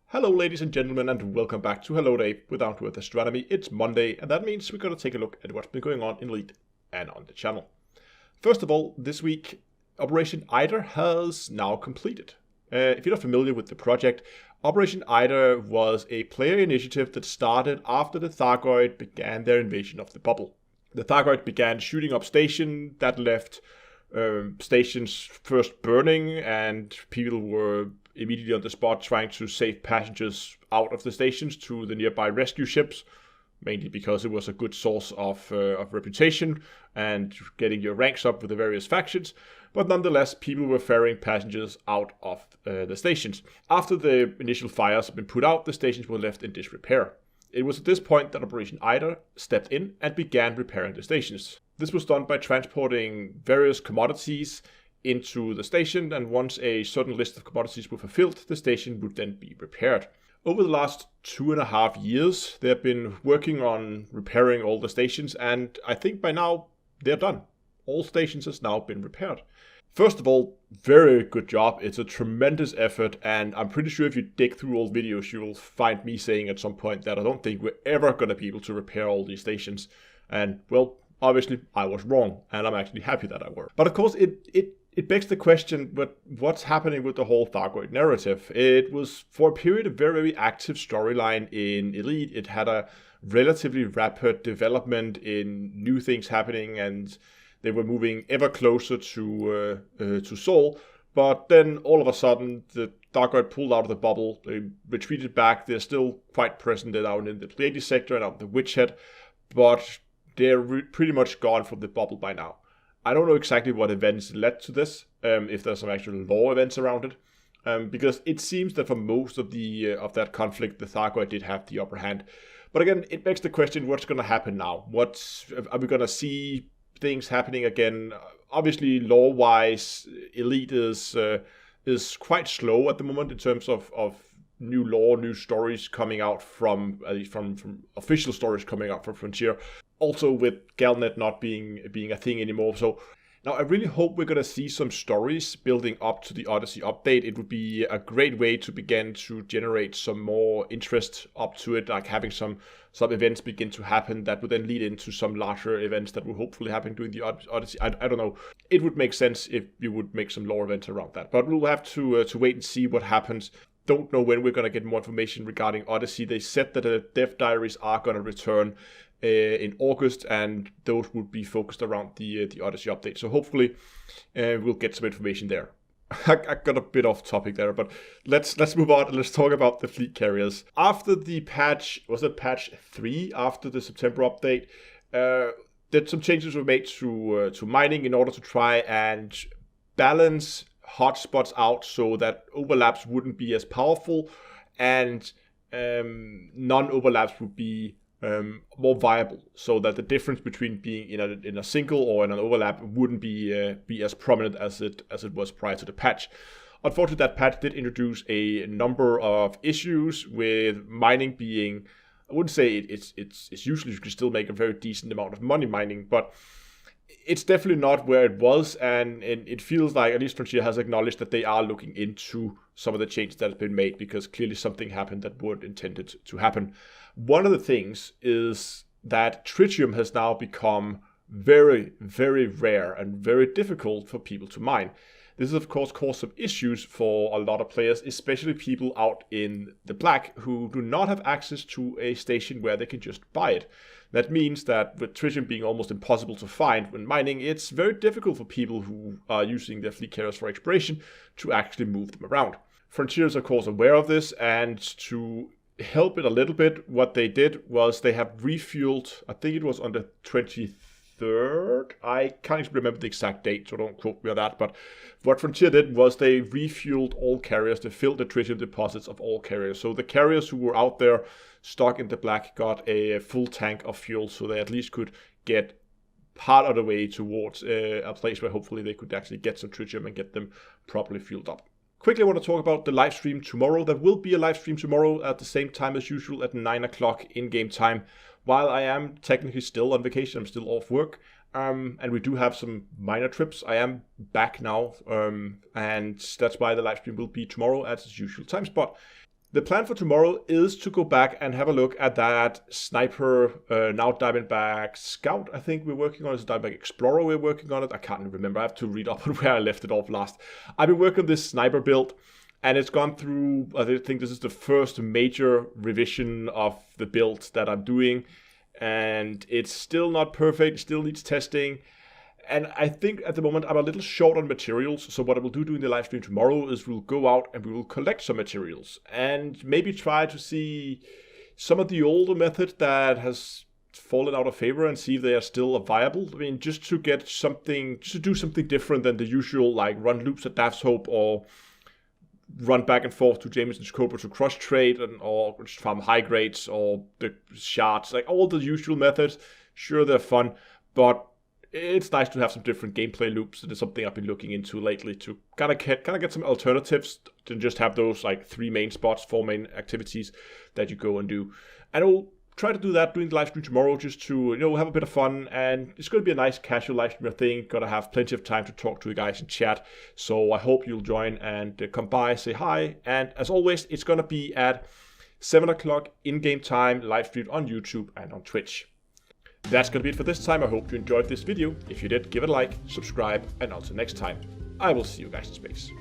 Hello ladies and gentlemen, and welcome back to Hello Day with Down to Earth Astronomy. It's Monday, and that means we're going to take a look at what's been going on in Elite and on the channel. First of all, this week, Operation Eider has now completed. If you're not familiar with the project, Operation Eider was a player initiative that started after the Thargoid began their invasion of the bubble. The Thargoid began shooting up stations that left stations first burning, and people were immediately on the spot trying to save passengers out of the stations to the nearby rescue ships, mainly because it was a good source of reputation and getting your ranks up with the various factions. But nonetheless, people were ferrying passengers out of the stations. After the initial fires had been put out, the stations were left in disrepair. It was at this point that Operation Eider stepped in and began repairing the stations. This was done by transporting various commodities into the station, and once a certain list of commodities were fulfilled, the station would then be repaired. Over the last 2.5 years, they have been working on repairing all the stations, and I think by now they're done. All stations has now been repaired. First of all, very good job. It's a tremendous effort, and I'm pretty sure if you dig through old videos, you will find me saying at some point that I don't think we're ever going to be able to repair all these stations. And, well, obviously I was wrong, and I'm actually happy that I were. But of course, it begs the question, but what's happening with the whole Thargoid narrative? It was, for a period, a very, very active storyline in Elite. It had a relatively rapid development in new things happening, and they were moving ever closer to Sol. But then, all of a sudden, the Thargoid pulled out of the bubble. They retreated back. They're still quite present out in the Pleiades sector and out in the Witchhead, but they're pretty much gone from the bubble by now. I don't know exactly what events led to this, if there's some actual lore events around it, because it seems that for most of that conflict, the Thargoid did have the upper hand. But again, it begs the question, what's going to happen now? Are we going to see things happening again? Obviously, lore-wise, Elite is quite slow at the moment in terms of new lore, new stories coming out from official stories coming out from Frontier. Also with Galnet not being a thing anymore. So now I really hope we're going to see some stories building up to the Odyssey update. It would be a great way to begin to generate some more interest up to it, like having some events begin to happen that would then lead into some larger events that will hopefully happen during the Odyssey. I don't know. It would make sense if you would make some lore events around that. But we'll have to wait and see what happens. Don't know when we're going to get more information regarding Odyssey. They said that the dev diaries are going to return in August, and those would be focused around the Odyssey update. So hopefully we'll get some information there. I got a bit off topic there, but let's move on and let's talk about the fleet carriers. After the patch, was it patch 3 after the September update, that some changes were made to mining in order to try and balance hotspots out so that overlaps wouldn't be as powerful and non-overlaps would be more viable, so that the difference between being in a single or in an overlap wouldn't be as prominent as it was prior to the patch. Unfortunately, that patch did introduce a number of issues with mining being, I wouldn't say it's usually you can still make a very decent amount of money mining, but it's definitely not where it was, and it feels like at least Frontier has acknowledged that they are looking into some of the changes that have been made, because clearly something happened that weren't intended to happen. One of the things is that tritium has now become very, very rare and very difficult for people to mine. This has, of course, caused some issues for a lot of players, especially people out in the black who do not have access to a station where they can just buy it. That means that with tritium being almost impossible to find when mining, it's very difficult for people who are using their fleet carriers for exploration to actually move them around. Frontier is, of course, aware of this, and to help it a little bit, what they did was they have refueled, I think it was on the 23rd, I can't remember the exact date, so don't quote me on that, but what Frontier did was they refueled all carriers. They filled the tritium deposits of all carriers. So the carriers who were out there stuck in the black got a full tank of fuel, so they at least could get part of the way towards a place where hopefully they could actually get some tritium and get them properly fueled up. Quickly, I want to talk about the live stream tomorrow. There will be a live stream tomorrow at the same time as usual at 9 o'clock in-game time while I am technically still on vacation, I'm still off work, and we do have some minor trips. I am back now, and that's why the live stream will be tomorrow at its usual time spot. The plan for tomorrow is to go back and have a look at that Sniper, now Diamondback Scout, I think we're working on. It's Diamondback Explorer we're working on it. I can't remember. I have to read up on where I left it off last. I've been working on this Sniper build, and it's gone through, I think this is the first major revision of the build that I'm doing. And it's still not perfect, still needs testing. And I think at the moment I'm a little short on materials, so what I will do during the live stream tomorrow is we'll go out and we will collect some materials and maybe try to see some of the older method that has fallen out of favor and see if they are still viable. I mean, just to get something, just to do something different than the usual, like run loops at Daft's Hope or run back and forth to Jameson's Cobra to cross trade or just farm high grades or the shards, like all the usual methods. Sure, they're fun, but it's nice to have some different gameplay loops. It is something I've been looking into lately to kind of get some alternatives to just have those like 3 main spots, 4 main activities that you go and do. And I'll try to do that during the live stream tomorrow, just to have a bit of fun. And it's going to be a nice casual live stream, I think. Gonna have plenty of time to talk to you guys in chat. So I hope you'll join and come by, say hi. And as always, it's gonna be at 7 o'clock in-game time, live streamed on YouTube and on Twitch. That's going to be it for this time. I hope you enjoyed this video. If you did, give it a like, subscribe, and until next time, I will see you guys in space.